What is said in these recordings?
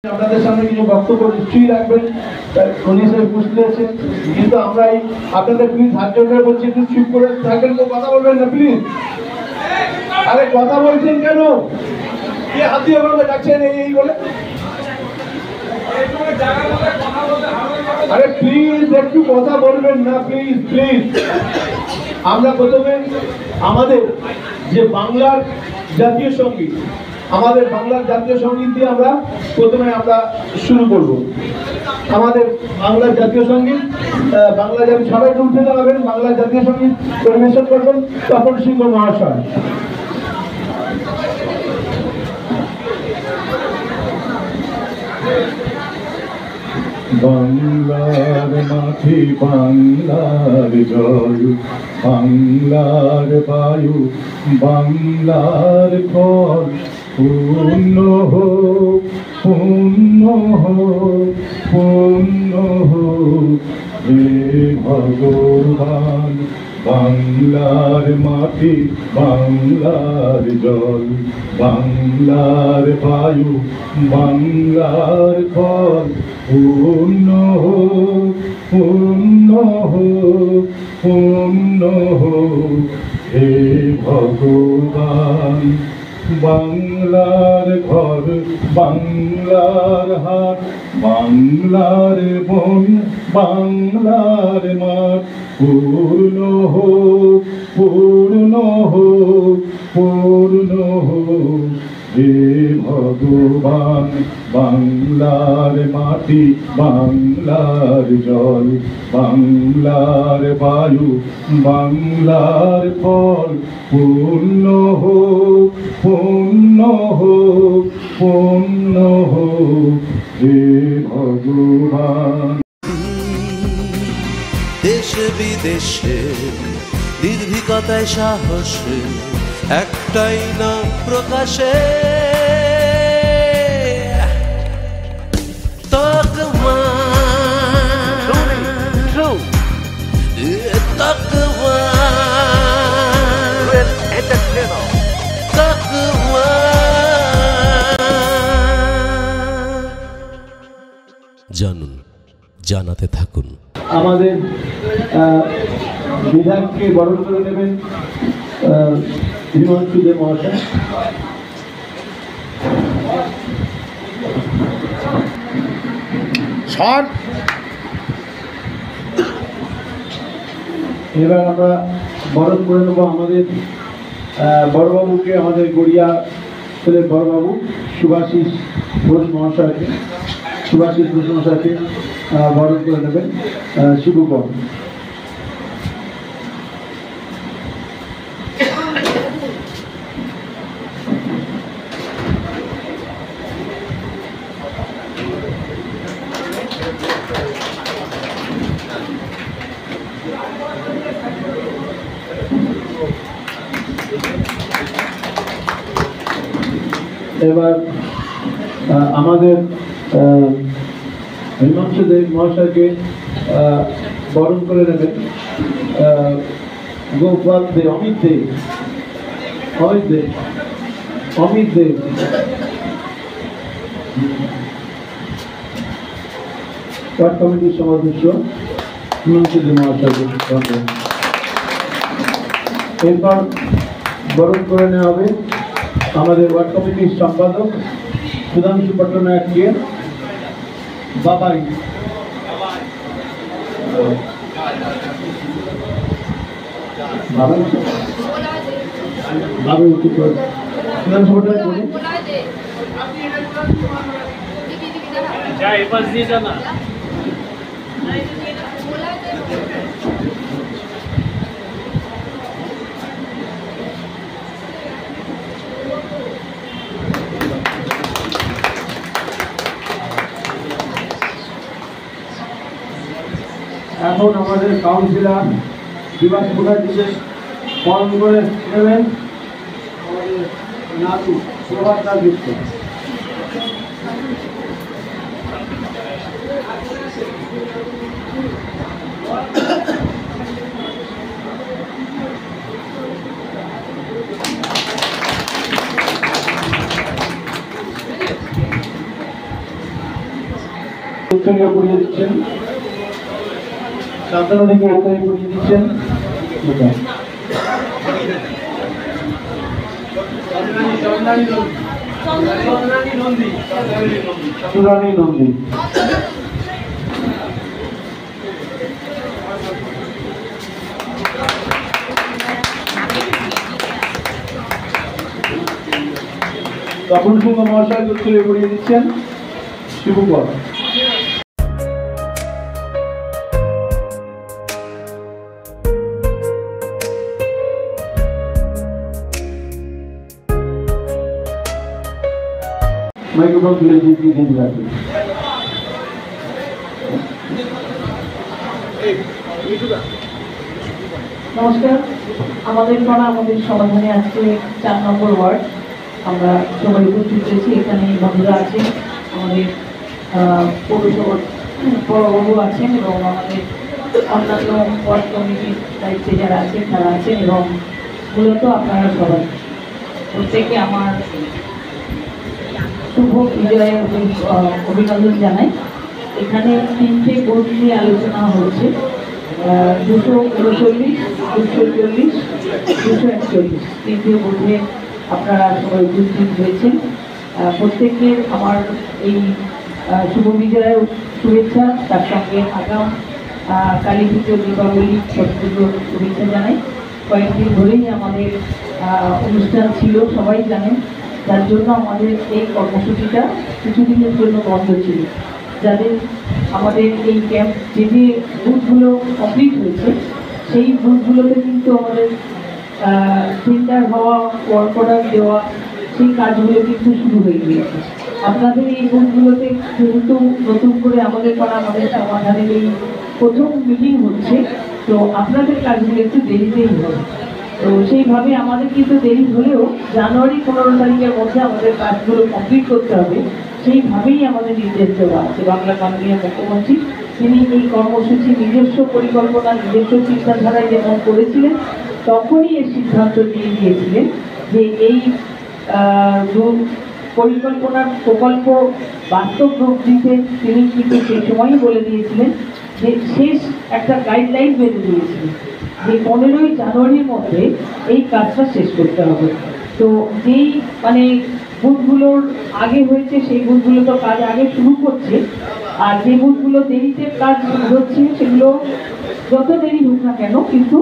আপনাদের সামনে কিছু বক্তব্য নিশ্চয়ই রাখবেন, উনি সে বুঝতে আছেন, কিন্তু আমরা আপনাদের প্লিজ হাত জোড় বলছি একটু চুপ করে থাকেন, তো কথা বলবেন না প্লিজ। আরে কথা বলছেন কেন? কে হাত দিয়ে বলবে ডাকছেন এই বলে? আরে প্লিজ একটু কথা বলবেন না প্লিজ প্লিজ। আমরা প্রথমে আমাদের যে বাংলার জাতীয় সঙ্গীত, আমাদের বাংলার জাতীয় সঙ্গীত দিয়ে আমরা প্রথমে শুরু করব। আমাদের বাংলার জাতীয় সঙ্গীত, বাংলা জাতীয় সবাই উঠে দাঁড়াবেন, বাংলার জাতীয় সঙ্গীত পরিবেশন করবেন তপন সিংহ মহাশয়। বাংলার মাটি, বাংলার জল, বাংলার বায়ু, বাংলার ফল, পূর্ণ হোক, পূর্ণ হোক, পূর্ণ হোক হে ভগবান। বাংলার মাটি, বাংলার জল, বাংলার বায়ু, বাংলার ফল, পূর্ণ হোক, পূর্ণ হোক, পূর্ণ হোক হে ভগবান। বাংলার ঘর, বাংলার হাট, বাংলার বন, বাংলার মাঠ, পূর্ণ হোক, পূর্ণ হোক, পূর্ণ হোক হে ভগবান। বাংলার মাটি, বাংলার জল, বাংলার বায়ু, বাংলার ফল, পূর্ণ হোক, পূর্ণ হোক, পূর্ণ হোক হে ভগবান। দেশে বিদেশে নির্ভীকতায় সাহসে একটাই না প্রকাশে তকমা, তকমা, তকমা। জানুন, জানাতে থাকুন। আমাদের বিধায়ককে বরণ করে নেবেন হিমাংশু দে মহাশয়। এবার আমরা বরণ করে নেব আমাদের বড়বাবুকে, আমাদের গড়িয়া ছেলের বড়বাবু সুভাষিস ঘোষ মহাশয়কে, সুভাষিস ঘোষ মহাশয়কে বরণ করে নেবেন শিবুকর। এবার আমাদের হিমাংশু দেব মহাশয়কে বরণ করে নেবেন গোপাল দেব, অমিত দেব, অমিত দেব, অমিত দেব। ওয়ার্ড কমিটির সদস্য হিমাংশু দেব মহাশয়কে। এরপর বরণ করে নেওয়া হবে আমাদের ওয়ার্ড কমিটির সম্পাদক সুধাংশু পট্টনায়ককে। বাবাই সুধাংশু পট্টনায়ক বলুন। এখন আমাদের কাউন্সিলর বিভাস মুখার্জিকে বরণ করে নেবেন আমাদের নাতু প্রভাত দাসগুপ্ত। উত্তরীয় পড়িয়ে দিচ্ছেন, শান্তনু দিকে উত্তরীয় পড়িয়ে দিচ্ছেন। চন্দ্রানী নন্দী। তপন সিংহ মহাশয় উত্তরীয় পড়িয়ে দিচ্ছেন। শিবকর। মাইক্রোফোন তুলে দিয়ে রাখবেন। নমস্কার, আমাদের পাড়া আমাদের সমাধানে আজকে 4 নম্বর ওয়ার্ড। আমরা সবাই উপস্থিত হয়েছি। এখানে বন্ধুরা আছেন, আমাদের পৌরসভার বড়বাবু আছেন এবং আমাদের অন্যান্য ওয়ার্ড কমিটির দায়িত্বে যারা আছেন তারা আছেন এবং মূলত আপনারা সবাই প্রত্যেকে আমার শুভ বিজয়ের অভিনন্দন জানাই। এখানে 3টে বোর্ড নিয়ে আলোচনা হচ্ছে, 239, 240, 241 3টে বোর্ডে আপনারা সবাই উপস্থিত হয়েছেন। প্রত্যেকের আমার এই শুভ বিজয়ের শুভেচ্ছা, তার সঙ্গে আগাম কালী পুজো, দীপাবলি, ছট পুজোর শুভেচ্ছা জানাই। কয়েকদিন ধরেই আমাদের অনুষ্ঠান ছিল, সবাই জানেন, যার জন্য আমাদের এই কর্মসূচিটা কিছুদিনের জন্য বন্ধ ছিল। যাদের আমাদের এই ক্যাম্প যে বুথগুলো কমপ্লিট হয়েছে সেই বুথগুলোতে কিন্তু আমাদের টেন্ডার হওয়া, ওয়ার্ক অর্ডার দেওয়া, সেই কাজগুলো কিন্তু শুরু হয়ে গিয়েছে। আপনাদের এই বুথগুলোতে যেহেতু নতুন করে আমাদের পাড়া আমাদের সমাধানের এই প্রথম মিটিং হচ্ছে, তো আপনাদের কাজগুলো একটু দেরিতেই হবে। তো সেইভাবে আমাদের কিন্তু দেরি হলেও জানুয়ারি 15 তারিখের মধ্যে আমাদের কাজগুলো কমপ্লিট করতে হবে, সেইভাবেই আমাদের নির্দেশ দেওয়া আছে। বাংলা মাননীয় মুখ্যমন্ত্রী তিনি এই কর্মসূচি নিজস্ব পরিকল্পনা, নিজস্ব চিন্তাধারায় যেমন করেছিলেন, তখনই এর সিদ্ধান্ত নিয়ে দিয়েছিলেন যে এই পরিকল্পনার প্রকল্প বাস্তব রূপ দিতে তিনি কিন্তু সেই সময়ই বলে দিয়েছিলেন যে শেষ একটা গাইডলাইন বেঁধে দিয়েছিলেন যে 15ই জানুয়ারির মধ্যে এই কাজটা শেষ করতে হবে। তো যেই বুথগুলোর আগে হয়েছে সেই বুথগুলো তো কাজ আগে শুরু করছে, আর যে বুথগুলো দেরিতে কাজ হচ্ছে সেগুলো যত দেরি হোক না কেন কিন্তু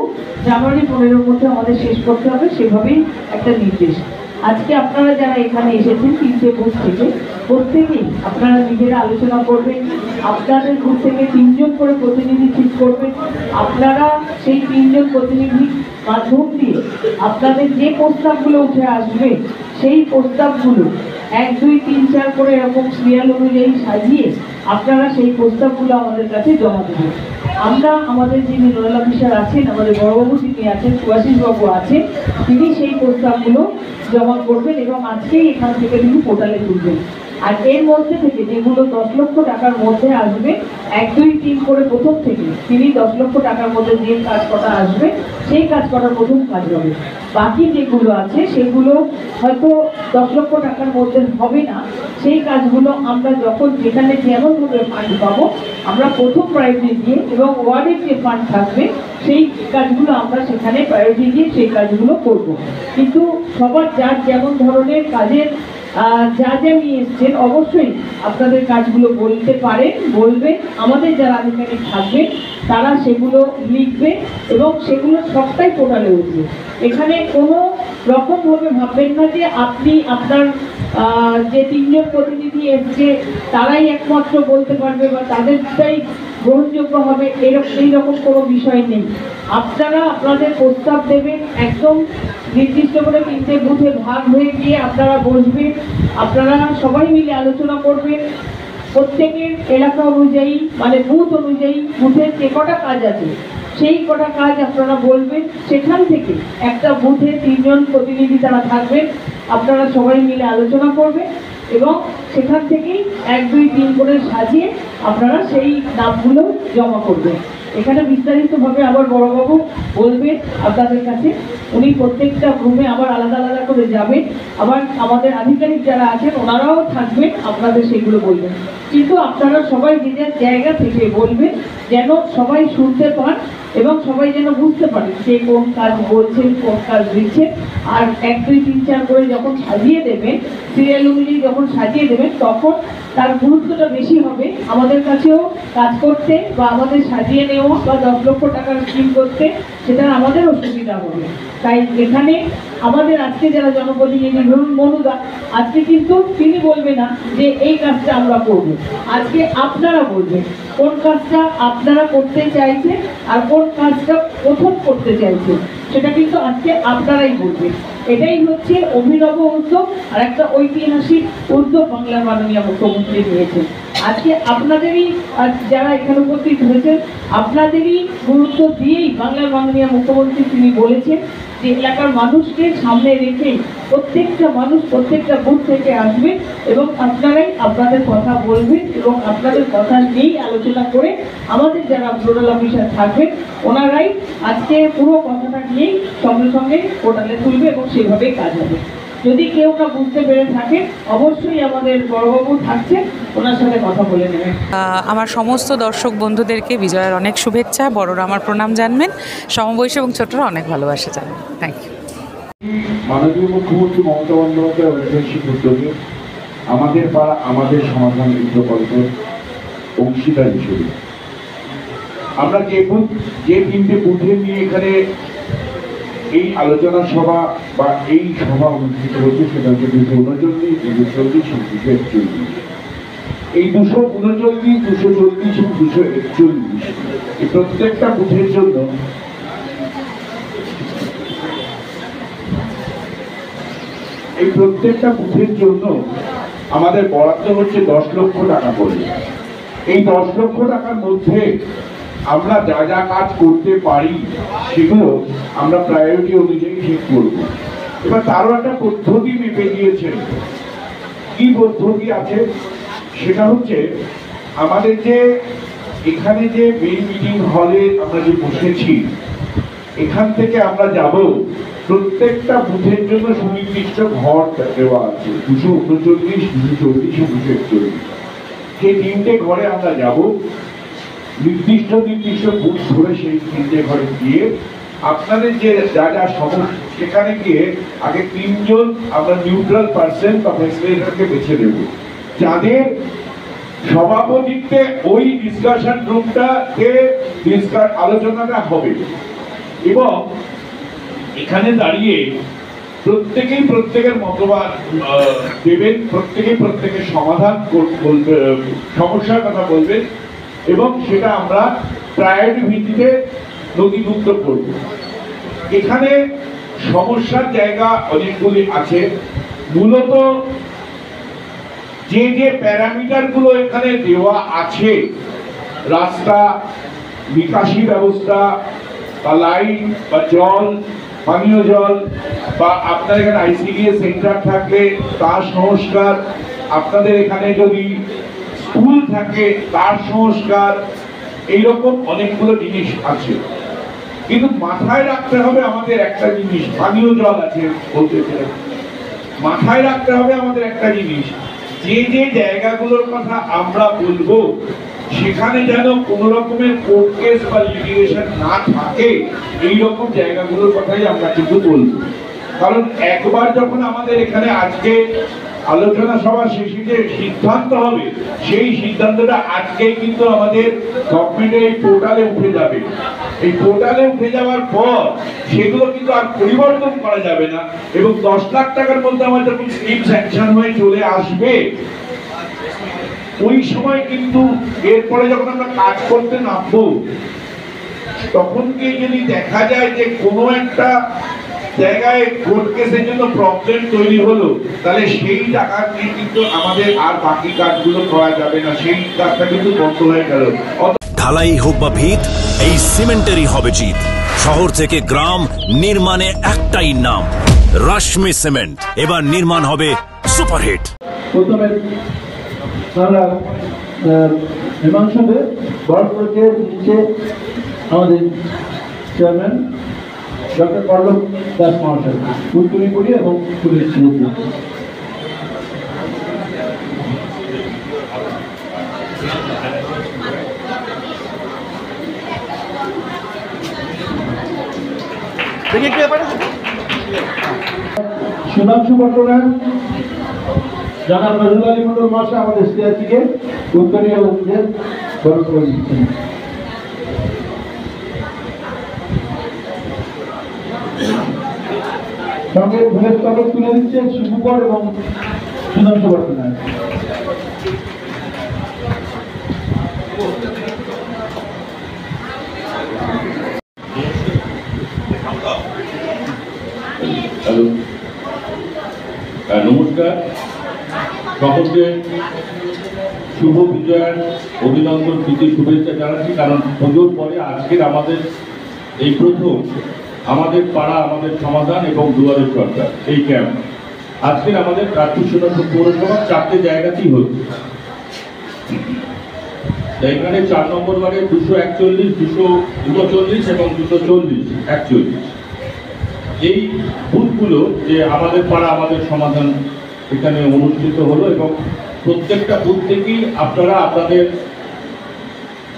জানুয়ারি 15-র মধ্যে আমাদের শেষ করতে হবে, সেভাবেই একটা নির্দেশ। আজকে আপনারা যারা এখানে এসেছেন 3টে বুথ থেকে, প্রত্যেকেই আপনারা নিজেরা আলোচনা করবেন। আপনাদের বুথ থেকে 3 জন করে প্রতিনিধি ঠিক করবেন। আপনারা সেই 3 জন প্রতিনিধির মাধ্যম দিয়ে আপনাদের যে প্রস্তাবগুলো উঠে আসবে সেই প্রস্তাবগুলো 1, 2, 3, 4 করে এরকম সিরিয়াল অনুযায়ী সাজিয়ে আপনারা সেই প্রস্তাবগুলো আমাদের কাছে জমা দেবেন। আমরা আমাদের যিনি নোডাল অফিসার আছেন, আমাদের বড়বাবু যিনি আছেন, সুভাষিস বাবু আছেন, তিনি সেই প্রস্তাবগুলো জমা করবেন এবং আজকেই এখান থেকে তিনি পোর্টালে তুলবেন। আর এর মধ্যে থেকে যেগুলো 10 লক্ষ টাকার মধ্যে আসবে, 1, 2, 3 করে প্রথম থেকে তিনি 10 লক্ষ টাকার মধ্যে যে কাজ করা আসবে সেই কাজ করার প্রথম কাজ হবে। বাকি যেগুলো আছে সেগুলো হয়তো 10 লক্ষ টাকার মধ্যে হবে না, সেই কাজগুলো আমরা যখন যেখানে যেমনভাবে ফান্ড পাবো আমরা প্রথম প্রায়োরিটি দিয়ে এবং ওয়ার্ডের যে ফান্ড থাকবে সেই কাজগুলো আমরা সেখানে প্রায়োরিটি দিয়ে সেই কাজগুলো করব। কিন্তু সবার যার যেমন ধরনের কাজের যা যা নিয়ে এসছেন অবশ্যই আপনাদের কাজগুলো বলতে পারেন, বলবেন। আমাদের যারা আধিকারিক থাকবেন তারা সেগুলো লিখবে এবং সেগুলো সবটাই পোর্টালে উঠবে। এখানে কোনো রকমভাবে ভাববেন না যে আপনি আপনার যে 3 জন প্রতিনিধি এসছে তারাই একমাত্র বলতে পারবে বা তাদেরটাই গ্রহণযোগ্য হবে, এইরকম কোনো বিষয় নেই। আপনারা আপনাদের প্রস্তাব দেবেন, একদম নির্দিষ্ট করে 3টে বুথে ভাগ হয়ে গিয়ে আপনারা বসবেন, আপনারা সবাই মিলে আলোচনা করবেন। প্রত্যেকের এলাকা অনুযায়ী বুথ অনুযায়ী বুথের যে কটা কাজ আছে সেই কটা কাজ আপনারা বলবেন। সেখান থেকে একটা বুথে 3 জন প্রতিনিধি তারা থাকবেন, আপনারা সবাই মিলে আলোচনা করবেন এবং সেখান থেকেই 1, 2, 3 করে সাজিয়ে আপনারা সেই নামগুলো জমা করবেন। এখানে বিস্তারিতভাবে আবার বড়বাবু বলবেন আপনাদের কাছে। উনি প্রত্যেকটা রুমে আবার আলাদা আলাদা করে যাবেন, আবার আমাদের আধিকারিক যারা আছেন ওনারাও থাকবেন, আপনাদের সেগুলো বলবেন। কিন্তু আপনারা সবাই নিজের জায়গা থেকে বলবেন, যেন সবাই শুনতে পান এবং সবাই যেন বুঝতে পারে কে কোন কাজ বলছেন, কোন কাজ দিচ্ছেন। আর 1, 2, 3, 4 করে যখন সাজিয়ে দেবেন, সিরিয়াল অনুযায়ী যখন সাজিয়ে দেবেন, তখন তার গুরুত্বটা বেশি হবে। আমাদের কাছেও কাজ করতে বা আমাদের সাজিয়ে নেওয়া বা 10 লক্ষ টাকার স্কিম করতে সেটা আমাদেরও সুবিধা হবে। তাই এখানে আমাদের আজকে যারা জনপ্রতিনিধি, ধরুন মনুদা, আজকে কিন্তু তিনি বলবে না যে এই কাজটা আমরা করব, আজকে আপনারা বলবেন কোন কাজটা আপনারা করতে চাইছেন আর কোন কাজটা প্রথম করতে চাইছেন, সেটা কিন্তু আজকে আপনারাই বলবেন। এটাই হচ্ছে অভিনব উদ্যোগ আর একটা ঐতিহাসিক উদ্যোগ বাংলার মাননীয় মুখ্যমন্ত্রী নিয়েছেন। আজকে আপনাদেরই যারা এখানে উপস্থিত হয়েছেন, আপনাদেরই গুরুত্ব দিয়েই বাংলার মাননীয় মুখ্যমন্ত্রী তিনি বলেছেন যে এলাকার মানুষকে সামনে রেখে প্রত্যেকটা মানুষ প্রত্যেকটা বুথ থেকে আসবে এবং আপনারাই আপনাদের কথা বলবেন এবং আপনাদের কথা নিয়েই আলোচনা করে আমাদের যারা নোডাল অফিসার থাকবেন ওনারাই আজকে পুরো কথাটা নিয়েই সঙ্গে সঙ্গে পোর্টালে তুলবে এবং সেভাবেই কাজ হবে। যদি কেউ না বুঝতে পেরে থাকে, অবশ্যই আমাদের বড়বাবু থাকছে, ওনার সাথে কথা বলে নেবেন। আমার সমস্ত দর্শক বন্ধুদেরকে বিজয়ের অনেক শুভেচ্ছা, বড়রা আমার প্রণাম জানবেন, সমবয়সী এবং ছোটরা অনেক ভালোবাসা জানবেন। Thank you. মাননীয় মুখ্যমন্ত্রী মমতা বন্দ্যোপাধ্যায় ঐতিহাসিক উদ্যোগে আমাদের পাড়া আমাদের সমাধান এই প্রকল্পের অংশীদার হিসেবে আমরা যে 3টে বুথে নিয়ে এখানে এই আলোচনা সভা বা এই সভা অনুষ্ঠিত হচ্ছে, সেটা হচ্ছে 239, 240 এবং 241। এই 239, 240 এবং 241 এই প্রত্যেকটা বুথের জন্য আমাদের বরাদ্দ হচ্ছে 10 লক্ষ টাকা করে। এই 10 লক্ষ টাকার মধ্যে আমরা যা যা কাজ করতে পারি সেগুলো আমরা প্রায়োরিটি অনুযায়ী ঠিক করব। এবার তারও একটা পদ্ধতি মেপে দিয়েছেন। কি পদ্ধতি আছে সেটা হচ্ছে, আমাদের যে এখানে যে মেইন মিটিং হলে আমরা যে বসেছি, এখান থেকে আমরা যাব, প্রত্যেকটা বুথের জন্য সুনির্দিষ্ট ঘর দেওয়া আছে, 239, 240 এবং 241। সেই 3টে ঘরে আমরা যাব, নির্দিষ্ট বুথ ধরে সেই 3টে ঘরে গিয়ে আপনাদের যে যা যা সমস্যা, সেখানে গিয়ে আগে 3 জন আমরা নিউট্রাল পার্সন বা ফ্যাসিলিটেটরকে বেছে দেব, যাদের সভাপতিত্বে ওই ডিসকাশন রুমটাতে আলোচনাটা হবে। এবং এখানে দাঁড়িয়ে প্রত্যেকেই প্রত্যেকের মতবাদ দেবেন, প্রত্যেকেই প্রত্যেকের সমাধান বলবে, সমস্যার কথা বলবেন এবং সেটা আমরা প্রায়োরিটি ভিত্তিতে নথিভুক্ত করব। এখানে সমস্যার জায়গা অনেকগুলি আছে। মূলত যে যে প্যারামিটার গুলো এখানে দেওয়া আছে, রাস্তা, নিকাশি ব্যবস্থা বা লাইন বা জল, পানীয় জল, বা আপনার এখানে আইসিডিএস সেন্টার থাকলে তার সংস্কার, আপনাদের এখানে যদি স্কুল থাকে তার সংস্কার, এইরকম অনেকগুলো জিনিস আছে। কিন্তু মাথায় রাখতে হবে আমাদের একটা জিনিস, পানীয় জল আছে বলতে চাই, মাথায় রাখতে হবে আমাদের একটা জিনিস, যে যে জায়গাগুলোর কথা আমরা বলবো সেখানে যেন কোন রকমের কোর্ট কেস বা লিটিগেশন না থাকে, এইরকম জায়গাগুলোর কথাই আমরা কিন্তু বলবো। কারণ একবার যখন আমাদের এখানে আজকে আলোচনা সভা শেষে যে সিদ্ধান্ত হবে, সেই সিদ্ধান্তটা আজকেই কিন্তু আমাদের গভর্নমেন্টের এই পোর্টালে উঠে যাবে। এই পোর্টালে উঠে যাওয়ার পর সেগুলো কিন্তু আর পরিবর্তন করা যাবে না। এবং 10 লাখ টাকার মধ্যে আমাদের যখন স্কিম স্যাংশন হয়ে চলে আসবে, ওই সময় কিন্তু এরপরে যখন আমরা কাজ করতে নামবো, তখন কি যদি দেখা যায় যে কোনো একটা জায়গায় কোর্ট কেসের জন্য প্রবলেম তৈরি হলো, তাহলে সেই টাকা দিয়ে কিন্তু আমাদের আর বাকি কাজগুলো করা যাবে না, সেই কাজটা কিন্তু বন্ধ হয়ে গেল। ঢালাই হোক বা ভিত, এই সিমেন্টেরই হবে জিত। শহর থেকে গ্রাম, নির্মাণে একটাই নাম, রাশমি সিমেন্ট। এবার নির্মাণ হবে সুপারহিট। প্রথমে আমরা হিমাংশুকে বড় করে নিচে আমাদের চেয়ারম্যান ডক্টর পল্লব দাস মহাশয় উত্তরী করি এবং পুলিশ সুধাংশু পট্টনায়ক জনাব নজরুল আলী মন্ডল মহাশয় আমাদের সিআরপিকে উত্তরীয় অভিযান গ্রহণ করে দিচ্ছেন। সঙ্গে ভূমেশ পদক তুলে দিচ্ছে শুভকর এবং সুধাংশু পট্টনায়ক। নমস্কার, সকলকে শুভ বিজয়ের অভিনন্দন প্রীতি শুভেচ্ছা জানাচ্ছি। কারণ পুজোর পরে আজকের আমাদের এই প্রথম আমাদের পাড়া আমাদের সমাধান এবং দুয়ারের সরকার এই ক্যাম্প আজকের আমাদের কার্তিক সোনাপুর পৌরসভার 4টে জায়গাতেই হচ্ছে। এখানে 4 নম্বর ওয়ার্ডে 241, 239 এবং 240 41 এই বুথগুলো যে আমাদের পাড়া আমাদের সমাধান এখানে অনুষ্ঠিত হলো এবং প্রত্যেকটা বুথ থেকেই আপনারা আপনাদের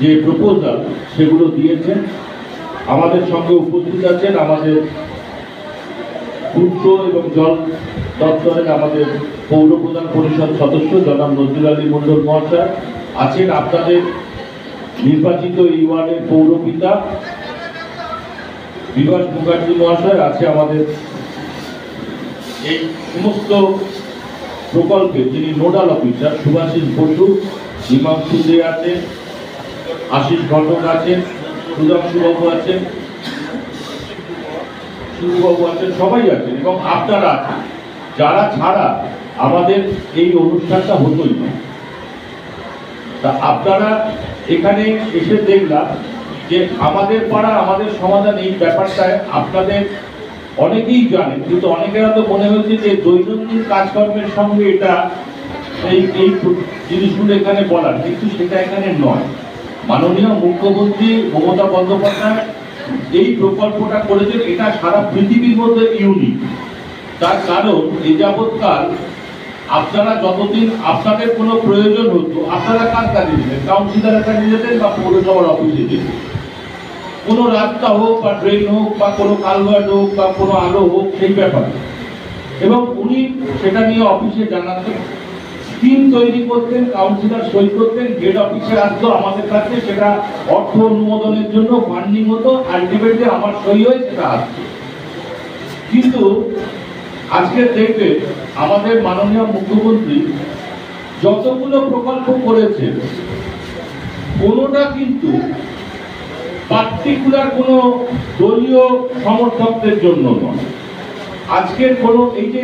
যে প্রপোজাল সেগুলো দিয়েছেন। আমাদের সঙ্গে উপস্থিত আছেন আমাদের পূর্ত এবং জল দপ্তরের আমাদের পৌর প্রধান পরিষদ সদস্য জনাব নজরুল আলী মন্ডল মহাশয় আছেন, আপনাদের নির্বাচিত এই ওয়ার্ডের পৌরপিতা বিভাস মুখার্জি মহাশয় আছে, আমাদের এই সমস্ত প্রকল্পে যিনি নোডাল অফিসার সুভাষিস বসু, হিমাংশু দে আছেন, আশিস ঘটক আছেন, সুধাংশুবাবু আছেন, শুভবাবু আছেন, সবাই আছেন এবং আপনারা আছেন, যারা ছাড়া আমাদের এই অনুষ্ঠানটা হতোই না। তা আপনারা এখানে এসে দেখলাম যে আমাদের পাড়া আমাদের সমাধান এই ব্যাপারটায় আপনাদের অনেকেই জানেন, কিন্তু অনেকেরা তো মনে হচ্ছে যে দৈনন্দিন কাজকর্মের সঙ্গে এটা এই জিনিসগুলো এখানে বলার, কিন্তু সেটা এখানে নয়। মাননীয় মুখ্যমন্ত্রী মমতা বন্দ্যোপাধ্যায় এই প্রকল্পটা করেছেন, এটা সারা পৃথিবীর মধ্যে ইউনিক। তার কারণ এই যাবৎকাল আপনারা যতদিন আপনাদের কোনো প্রয়োজন হতো আপনারা কার কাজে যেতেন, কাউন্সিলরের কাজে যেতেন বা পৌরসভার অফিসে যেতেন। কোনো রাস্তা হোক বা ড্রেন হোক বা কোনো কালভার্ট হোক বা কোনো আলো হোক সেই ব্যাপারে, এবং উনি সেটা নিয়ে অফিসে জানাতেন, স্কিম তৈরি করতেন, কাউন্সিলর সই করতেন, হেড অফিসে আসতো আমাদের কাছে, সেটা অর্থ অনুমোদনের জন্য ফান্ডিং হতো, আলটিমেটলি আমার সই হয়ে সেটা আসতো। কিন্তু আজকে দেখবে আমাদের মাননীয় মুখ্যমন্ত্রী যতগুলো প্রকল্প করেছেন কোনোটা কিন্তু পার্টিকুলার কোনো দলীয় সমর্থকদের জন্য নয়। আজকের কোনো এই যে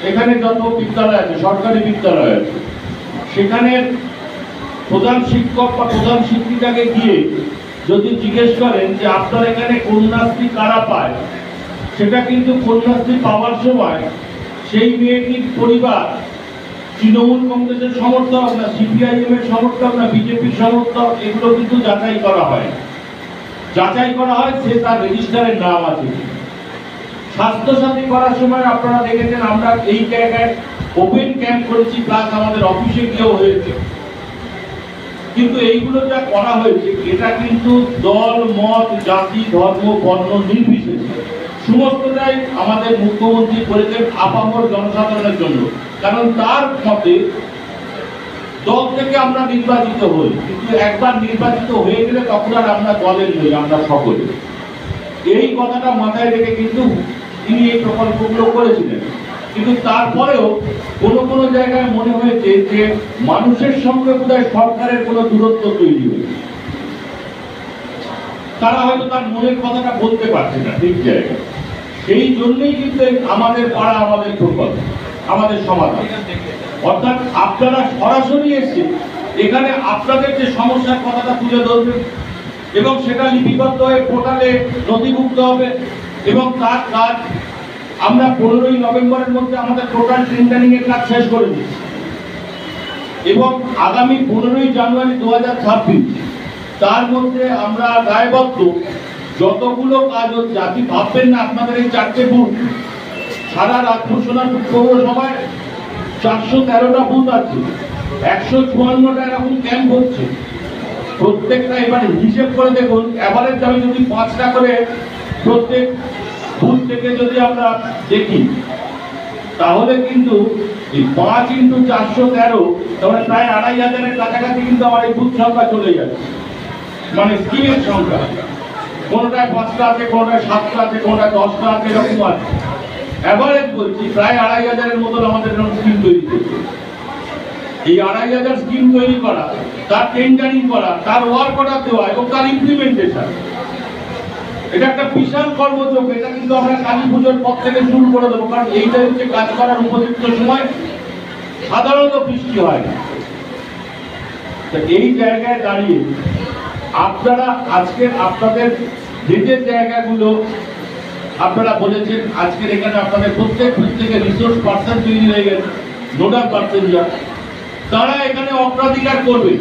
এখানে যত বিদ্যালয় আছে, সরকারি বিদ্যালয় আছে, সেখানে প্রধান শিক্ষক বা প্রধান শিক্ষিকাকে গিয়ে যদি জিজ্ঞেস করেন যে আপনার এখানে কন্যাশ্রী কারা পায়, সেটা কিন্তু কন্যাশ্রী পাওয়ার সময় সেই মেয়েটির পরিবার তৃণমূল কংগ্রেসের সমর্থক না সিপিআইএম এর সমর্থক না বিজেপির সমর্থক, এগুলো কিন্তু যাচাই করা হয়। যাচাই করা হয় সে তার রেজিস্টারের নাম আছে। স্বাস্থ্যসাথী করার সময় আপনারা দেখেছেন আমরা এই জায়গায় ওপেন ক্যাম্প করেছি, প্লাস আমাদের অফিসে গিয়েও হয়েছে। কিন্তু এইগুলো যা করা হয়েছে এটা কিন্তু দল মত জাতি ধর্ম বর্ণ নির্বিশেষে সমস্তটাই আমাদের মুখ্যমন্ত্রী করেছেন আপামর জনসাধারণের জন্য। কারণ তার মতে দল থেকে আমরা নির্বাচিত হই, কিন্তু একবার নির্বাচিত হয়ে গেলে তখন আর আমরা দলের নই, আমরা সকলে। এই কথাটা মাথায় রেখে কিন্তু তিনি এই প্রকল্পগুলো করেছিলেন। কিন্তু তারপরেও কোনো কোনো জায়গায় মনে হয়েছে যে মানুষের সঙ্গে বোধহয় সরকারের কোনো দূরত্ব তৈরি হয়েছে, তারা হয়তো তার মনের কথাটা বলতে পারছে না ঠিক জায়গায়। সেই জন্যই কিন্তু আমাদের পাড়া আমাদের প্রকল্প আমাদের সমাধান, অর্থাৎ আপনারা সরাসরি এসে এখানে আপনাদের যে সমস্যার কথাটা তুলে ধরবেন এবং সেটা লিপিবদ্ধ হয়ে পোর্টালে নথিভুক্ত হবে এবং তার কাজ আমরা 15ই নভেম্বরের মধ্যে আমাদের টোটাল টেন্ডারিং এর কাজ শেষ করে দিচ্ছি এবং আগামী 15ই জানুয়ারি 2026 তার মধ্যে আমরা দায়বদ্ধ যতগুলো কাজ হচ্ছে, আপনি ভাববেন না আপনাদের এই 4টে বুথ, সারা রাজপুর সোনারপুর পৌরসভায় 413টা বুথ আছে, 154টা এরকম ক্যাম্প হচ্ছে। প্রত্যেকটা এবারে হিসেব করে দেখুন, এভারেজ আমি যদি 5টা করে প্রত্যেক বুথ থেকে যদি আমরা দেখি, তাহলে কিন্তু এই 5 × 413 তাহলে প্রায় 2500-এর কাছাকাছি কিন্তু আমার এই বুথ সংখ্যা চলে যাবে, মানে স্কিমের সংখ্যা। কোনটায় 5টা আছে, কোনটায় 7টা আছে, কোনটায় 10টা আছে, এরকম আছে। এভারেজ বলছি প্রায় 2500-এর মতন আমাদের এরকম স্কিম তৈরি করছে। এই 2500 স্কিম তৈরি করা, তার টেন্ডারিং করা, তার ওয়ার্ক অর্ডার দেওয়া এবং তার ইমপ্লিমেন্টেশন, এটা একটা বিশাল কর্মযোগ। এটা কিন্তু আমরা কালী পুজোর পর থেকে শুরু করে দেবো, কারণ এইটাই হচ্ছে কাজ করার উপযুক্ত সময়, সাধারণত বৃষ্টি হয় না। এই জায়গায় দাঁড়িয়ে আপনারা আজকে আপনাদের যে যে জায়গাগুলো আপনারা বলেছেন, আজকের এখানে আপনাদের প্রত্যেকে রিসোর্স পার্সন তৈরি হয়ে গেছে, নোডাল পার্সন, তারা এখানে অগ্রাধিকার করবে।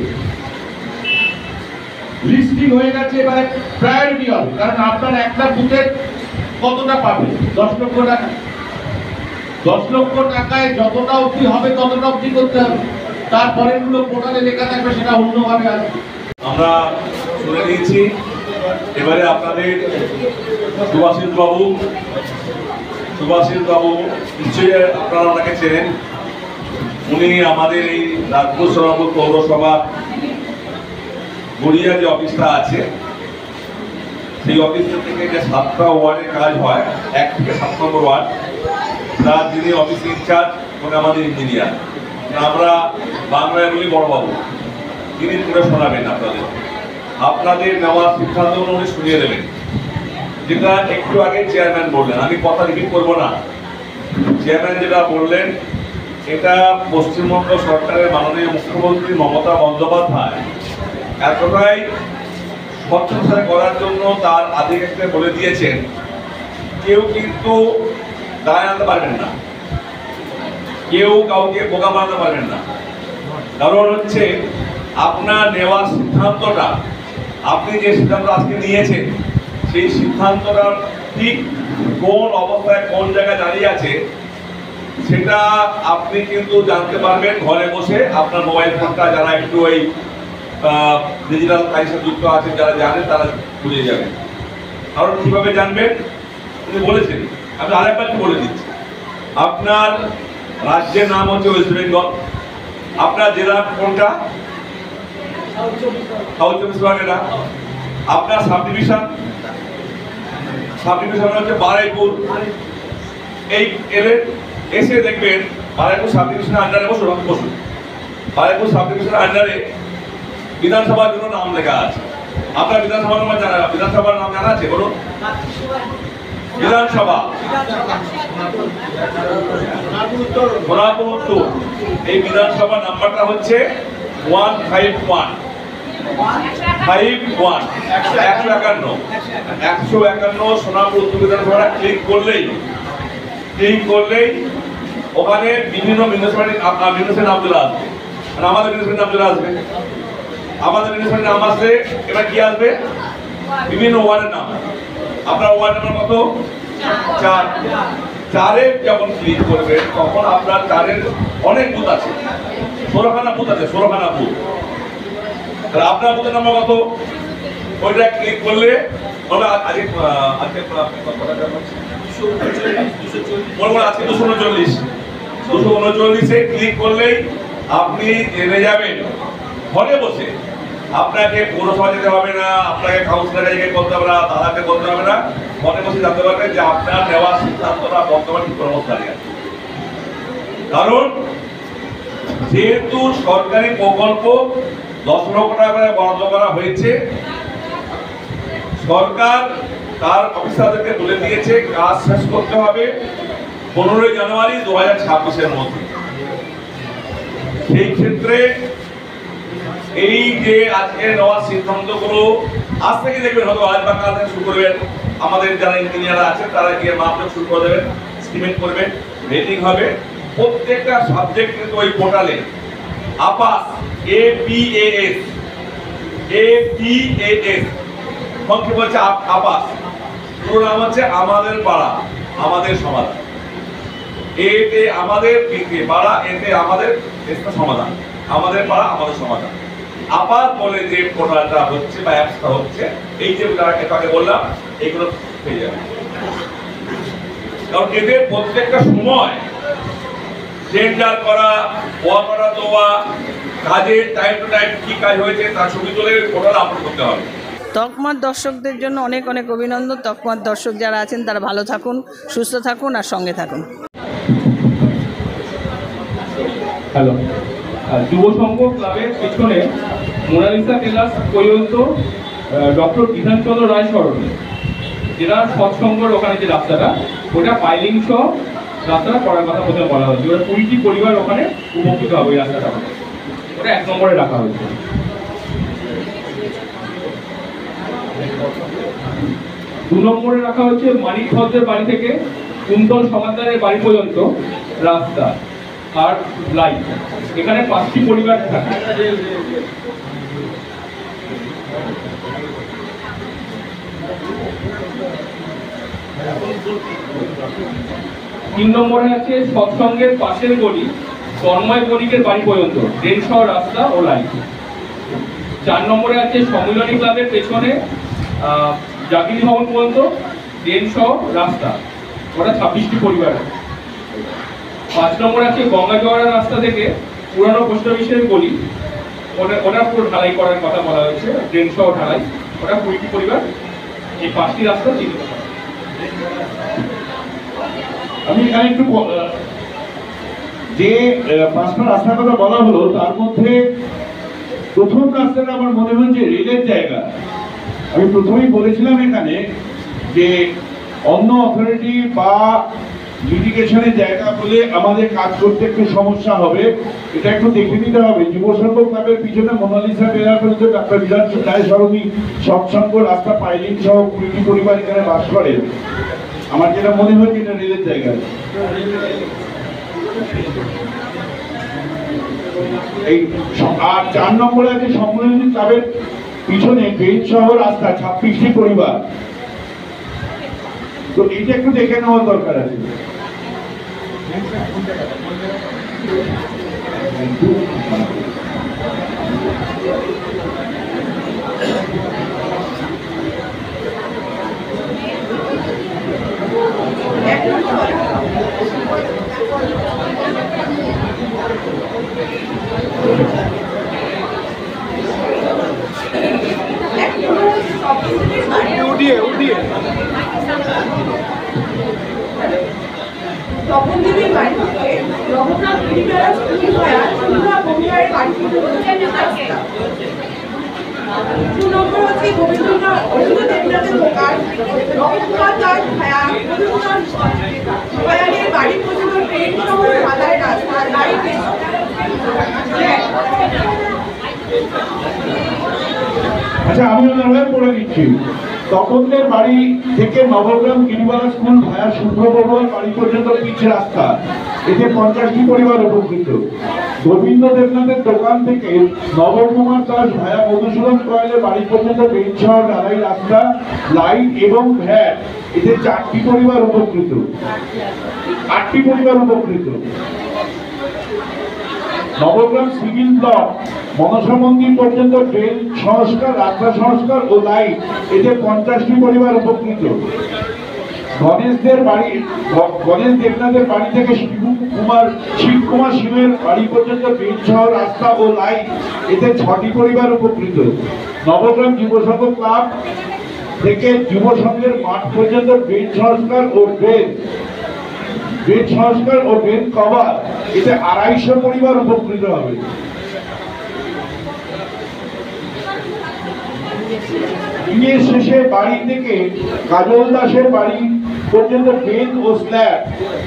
লিস্টিং হয়ে গেছে, এবারে প্রায়োরিটি হবে, কারণ আপনার একটা বুথে কতটা পাবে? 10 লক্ষ টাকা। 10 লক্ষ টাকায় যতটা অবধি হবে ততটা অবধি করতে হবে, তারপরে গুলো পোর্টালে লেখা থাকবে, সেটা অন্যভাবে আসবে। আমরা শুনে নিয়েছি। এবারে আপনাদের সুভাষিস বাবু নিশ্চয়ই আপনারা ওনাকে চেনেন। উনি আমাদের এই রাজপুর সোনারপুর পৌরসভা গড়িয়া যে অফিসটা আছে, সেই অফিসটা থেকে যে 7টা ওয়ার্ডের কাজ হয়, 1 থেকে 7 নম্বর ওয়ার্ড, তার যিনি অফিস ইনচার্জ মানে আমাদের ইঞ্জিনিয়ার, আমরা বাংলায় বলি বড়বাবু, তিনি করে শোনাবেন আপনাদের নেওয়ার সিদ্ধান্ত উনি শুনিয়ে দেবেন। যেটা একটু আগে চেয়ারম্যান বললেন, আমি কথা রিপিট করবো না, চেয়ারম্যান যেটা বললেন, এটা পশ্চিমবঙ্গ সরকারের মাননীয় মুখ্যমন্ত্রী মমতা বন্দ্যোপাধ্যায় এতটাই স্বচ্ছতা করার জন্য তার আধিকারিকদের বলে দিয়েছেন, কেউ কিন্তু দায় আনতে পারবেন না, কেউ কাউকে বোকা বানাতে পারবেন না। কারণ হচ্ছে আপনার নেওয়ার সিদ্ধান্তটা, আপনি যে সিদ্ধান্ত আজকে নিয়েছেন, সেই সিদ্ধান্তটা ঠিক কোন অবস্থায় কোন জায়গায় দাঁড়িয়ে আছে সেটা আপনি কিন্তু জানতে পারবেন ঘরে বসে। আপনার মোবাইল ফোনটা যারা একটু ওই ডিজিটাল কাজের যুক্ত আছে, যারা জানেন তারা বুঝে যাবেন। কারণ কিভাবে জানবেন উনি বলেছেন, আমি আরেকবার বলে দিচ্ছি। আপনার রাজ্যের নাম হচ্ছে ওয়েস্ট বেঙ্গল, আপনার জেলা কোনটা? সাউথ চব্বিশ পরগনা। আপনার সাব ডিভিশন হচ্ছে বারাইপুর। এই এসে দেখবেন বারাইপুর সাব ডিভিশনের আন্ডারে বসুন, বারাইপুর সাব ডিভিশনের আন্ডারে বিধানসভার জন্য নাম লেখা আছে। আপনার বিধানসভার নাম জানা আছে? বলুন। বিধানসভা সোনারপুর উত্তর, এই বিধানসভা নাম্বারটা হচ্ছে 151 151 সোনারপুর উত্তর বিধানসভা ক্লিক করলেই ওখানে বিভিন্ন মিউনিসিপালিটির নাম চলে আসবে। আমাদের মিউনিসিপালিটির নাম চলে আসবে। আমাদের মিউনিসিপালিটির নাম আসলে এবার কি আসবে? বিভিন্ন ওয়ার্ডের নাম। আপনার ওয়ার্ড নাম্বার কত? 4 যখন ক্লিক করবেন তখন আপনার 4-এর অনেক বুথ আছে, 16খানা বুথ আছে, 16খানা বুথ। আপনার বুথের নাম্বার কত? ওইটা ক্লিক করলে আজকে 239 ক্লিক করলেই আপনি জেনে যাবেন ঘরে বসে। আপনাকে পৌরসভা যেতে হবে না, আপনাকে কাউন্সিলরে গিয়ে করতে হবে না, দাদাকে করতে হবে না, ঘরে বসে জানতে পারবেন যে আপনার নেওয়ার সিদ্ধান্তটা বর্তমানে কি অবস্থায় আছে। কারণ যেহেতু সরকারি প্রকল্প 10 লক্ষ টাকা করে বরাদ্দ করা হয়েছে, সরকার তার অফিসারদেরকে বলে দিয়েছে কাজ শেষ করতে হবে 15 জানুয়ারি 2026-এর মধ্যে। সেই ক্ষেত্রে এই যে আজকে নেওয়ার সিদ্ধান্তগুলো আজ থেকে দেখবেন, হয়তো আজ বা কাল থেকে শুরু করবেন। আমাদের যারা ইঞ্জিনিয়াররা আছেন তারা গিয়ে মাপটা শুরু করে দেবেন, এস্টিমেট করবেন, রেটিং হবে। প্রত্যেকটা সাবজেক্ট কিন্তু ওই পোর্টালে APAS APAS, সংক্ষেপ হচ্ছে আবাস। পুরো নাম হচ্ছে আমাদের পাড়া আমাদের সমাধান। এতে আমাদের, পিতে পাড়া, এতে আমাদের, এতে সমাধান। আমাদের পাড়া আমাদের সমাধান। আপাত বলে যে পোর্টালটা হচ্ছে বা অ্যাপসটা হচ্ছে, এই যে আগে বললাম, এইগুলো পেয়ে যাবে। কারণ এদের প্রত্যেকটা সময় টেন্ডার করা, ওয়াকার দেওয়া, কাজের টাইম টু টাইম কি কাজ হয়েছে তার ছবি তুলে পোর্টালে আপলোড করতে হবে। তকমার দর্শকদের জন্য অনেক অনেক অভিনন্দন। তকমার দর্শক যারা আছেন তারা ভালো থাকুন, সুস্থ থাকুন আর সঙ্গে থাকুন। হ্যালো, যুব সংঘ ক্লাবের পেছনে মোনালিসা টেলার্স পর্যন্ত ডক্টর বিধানচন্দ্র রায় সরণি, যেটা সৎসঙ্গর ওখানে যে রাস্তাটা, ওটা পাইলিং সহ রাস্তাটা করার কথা প্রথমে বলা হয়েছে। ওটা 20টি পরিবার ওখানে উপকৃত হবে ওই রাস্তাটা, ওটা 1 নম্বরে রাখা হয়েছে। 2 নম্বরে রাখা হচ্ছে মানিক ভদ্রের বাড়ি থেকে কুন্তল সমাদারের বাড়ি পর্যন্ত রাস্তা আর লাইট। এখানে 5টি পরিবার থাকে। 3 নম্বরে আছে সৎসঙ্গের পাশের গলি তন্ময় বণিকের বাড়ি পর্যন্ত ড্রেন সহ রাস্তা ও লাইট। 4 নম্বরে আছে সম্মিলনী ক্লাবের পেছনে জাকিরি ভবন পর্যন্ত ড্রেন সহ রাস্তা, ওটা 26টি পরিবার। 5 নম্বরে আছে গঙ্গাজোয়ারা রাস্তা থেকে পুরানো পোস্ট অফিসের গলি, ওটা পুরো ঢালাই করার কথা বলা হয়েছে, ড্রেন সহ ঢালাই, ওটা 20টি পরিবার। এই 5টি রাস্তা চিহ্নিত করা। আমি এখানে একটু যে 5টা রাস্তার কথা বলা হলো, তার মধ্যে প্রথম রাস্তাটা আমার মনে হচ্ছে রেলের জায়গা। আমি প্রথমেই বলেছিলাম এখানে যে অন্য অথরিটি বা লিটিগেশনের জায়গা বলে আমাদের কাজ করতে একটু সমস্যা হবে, এটা একটু দেখে নিতে হবে। যুব সংঘ ক্লাবের পিছনে মোনালিসা টেলার পর্যন্ত ডাক্তার বিধানচন্দ্র রায় সরণি সৎসঙ্গ রাস্তা পাইলিং সহ 20টি পরিবার এখানে বাস করে। আমার যেটা মনে হচ্ছে এটা রেলের জায়গা। এই আর 4 নম্বরে আছে সম্মিলনী ক্লাবের পিছনে ড্রেন সহ রাস্তা 26টি পরিবার। তো এটা একটু দেখে নেওয়ার দরকার আছে। তপন দেবীর বাড়ি থেকে রঘুনাথ পরিবারা স্কুল ভাড়া চন্দ্রা বঙ্গারের বাড়ি পর্যন্ত রাস্তা। 2 নম্বর হচ্ছে গোবিন্দ দেবনাথের দোকান রঘুনাথ দাস ভায়া ভায়ারের বাড়ি পর্যন্ত ট্রেন সহ ঢালাই রাস্তা লাইট। আচ্ছা, আমি ওনার পড়ে দিচ্ছি। তপনদের বাড়ি থেকে নবগ্রাম গিরিবালা স্কুল ভায়া শুভ্র বড়ুয়ার বাড়ি পর্যন্ত পিচ রাস্তা, এতে 50টি পরিবার উপকৃত। গোবিন্দ দেবনাথের দোকান থেকে নবকুমার দাস ভায়া মধুসূদন কয়েলের বাড়ি পর্যন্ত বেঞ্চ সহ ঢালাই রাস্তা, লাইট এবং ভ্যাট, এতে 4টি পরিবার উপকৃত। 8টি পরিবার উপকৃত। নবগ্রাম সিভিল ব্লক মনসা মন্দির পর্যন্ত ট্রেন সংস্কার, রাস্তা সংস্কার ও লাইট, এতে 50টি পরিবার উপকৃত। গণেশ দেবনাথের বাড়ি থেকে শিবকুমার শিবের বাড়ি পর্যন্ত ট্রেন সহ রাস্তা ও লাইট, এতে 6টি পরিবার উপকৃত। নবগ্রাম যুব সংঘ ক্লাব থেকে যুব সংঘের মাঠ পর্যন্ত ট্রেন সংস্কার ও ড্রেন কভার, এতে 250 পরিবার উপকৃত হবে। দিনের শেষে বাড়ি থেকে কাজল দাসের বাড়ি পর্যন্ত ড্রেন ও স্ল্যাব,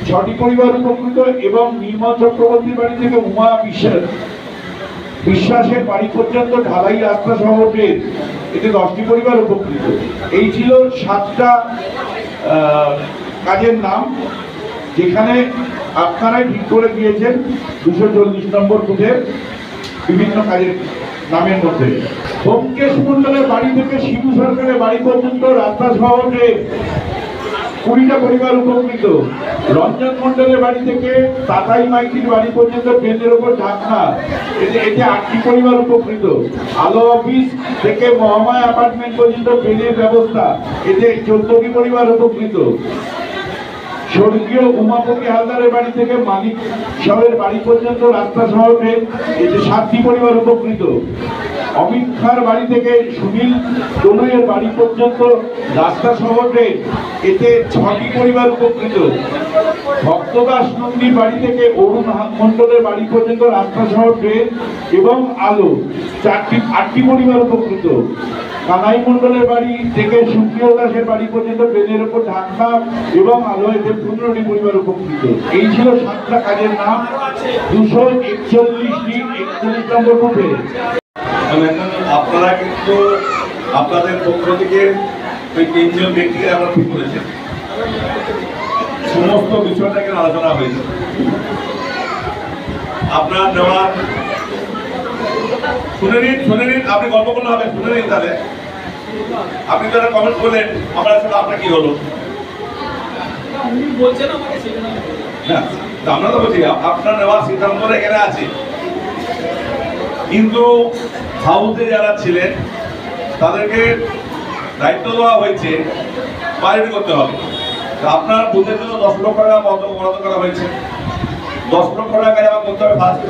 6টি পরিবার উপকৃত এবং নির্মল চক্রবর্তীর বাড়ি থেকে উমা বিশ্বাসের বাড়ি পর্যন্ত ঢালাই রাস্তা সহ ড্রেন, এতে 10টি পরিবার উপকৃত। এই ছিল 7টা কাজের নাম, যেখানে আপনারাই ঠিক করে দিয়েছেন 240 নম্বর বুথের বিভিন্ন কাজের নামের মধ্যে। ব্যোমকেশ মন্ডলের বাড়ি থেকে শিবু সরকারের বাড়ি পর্যন্ত রাস্তা সহ ট্রেন, 20টা পরিবার উপকৃত। রঞ্জন মন্ডলের বাড়ি থেকে তাতাই মাইতির বাড়ি পর্যন্ত ট্রেনের উপর ঢাকনা, এতে 8টি পরিবার উপকৃত। আলো অফিস থেকে মহামায়া অ্যাপার্টমেন্ট পর্যন্ত ট্রেনের ব্যবস্থা, এতে 14টি পরিবার উপকৃত। স্বর্গীয় উমাপতি হালদারের বাড়ি থেকে মালিক সাহেবের বাড়ি পর্যন্ত রাস্তা সহ ট্রেন, এতে 7টি পরিবার উপকৃত। অমিত খাঁর বাড়ি থেকে সুনীল তনুয়ের বাড়ি পর্যন্ত রাস্তা সহ ট্রেন, এতে 6টি পরিবার উপকৃত। ভক্তদাস নন্দীর বাড়ি থেকে অরুণ মন্ডলের বাড়ি পর্যন্ত রাস্তা সহ ট্রেন এবং আলো, 8টি পরিবার উপকৃত। কানাই মন্ডলের বাড়ি থেকে সুপ্রিয় দাসের বাড়ি পর্যন্ত ট্রেনের উপর ঢাকনা এবং আলো, এতে 15টি পরিবার উপকৃত। এই ছিল 7টা কাজের নাম, 241টি 41 নম্বর বুথে। আপনারা কিন্তু আপনাদের পক্ষ থেকে ওই 3 জন ব্যক্তিকে আমরা ঠিক করেছেন, সমস্ত বিষয়টা এখানে আলোচনা হয়েছে। আপনার নেওয়া শুনে নিন, আপনি গল্প করলে হবে, শুনে নিন। তাহলে আপনি যারা কমেন্ট করলেন আমার আসলে আপনার কি হলো না, আমরা তো বলছি আপনার নেওয়া সিদ্ধান্ত এখানে আছে, কিন্তু হাউসে যারা ছিলেন তাদেরকে দায়িত্ব দেওয়া হয়েছে পাইলট করতে হবে। আপনার বুথের জন্য 10 লক্ষ টাকা বরাদ্দ করা হয়েছে, 10 লক্ষ টাকা জমা করতে হবে ফার্স্ট।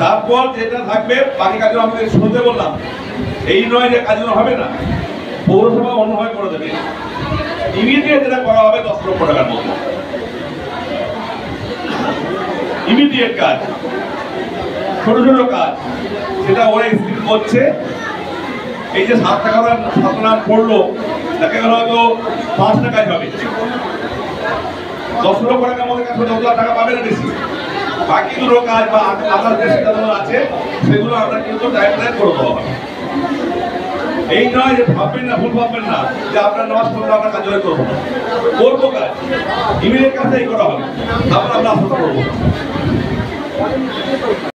তারপর যেটা থাকবে বাকি কাজ আমাদের শুনতে বললাম, এই নয় যে কাজ হবে না, পৌরসভা অন্যভাবে করে দেবে। ইমিডিয়েট যেটা করা হবে 10 লক্ষ টাকার মধ্যে, ইমিডিয়েট কাজ, ছোট ছোট কাজ, সেটা ওরা স্কিপ করছে। এই যে 7 টাকা নাম পড়লো, তাকে হয়তো 5টা কাজ হবে, 10 লক্ষ টাকার মধ্যে কাজ 10 লাখ টাকা পাবে না বেশি। বাকি দুটো কাজ বা আদার যে সিদ্ধান্ত আছে সেগুলো আমরা কিন্তু টাইমলাইন করে দেওয়া হবে। এই নয় যে ভাববেন না, ভুল ভাববেন না যে আপনার নেওয়া শুনলে আমরা কাজ করবো না, করবো কাজ, ইমিডিয়েট কাজটাই করা হবে, তারপর আমরা আশা করবো।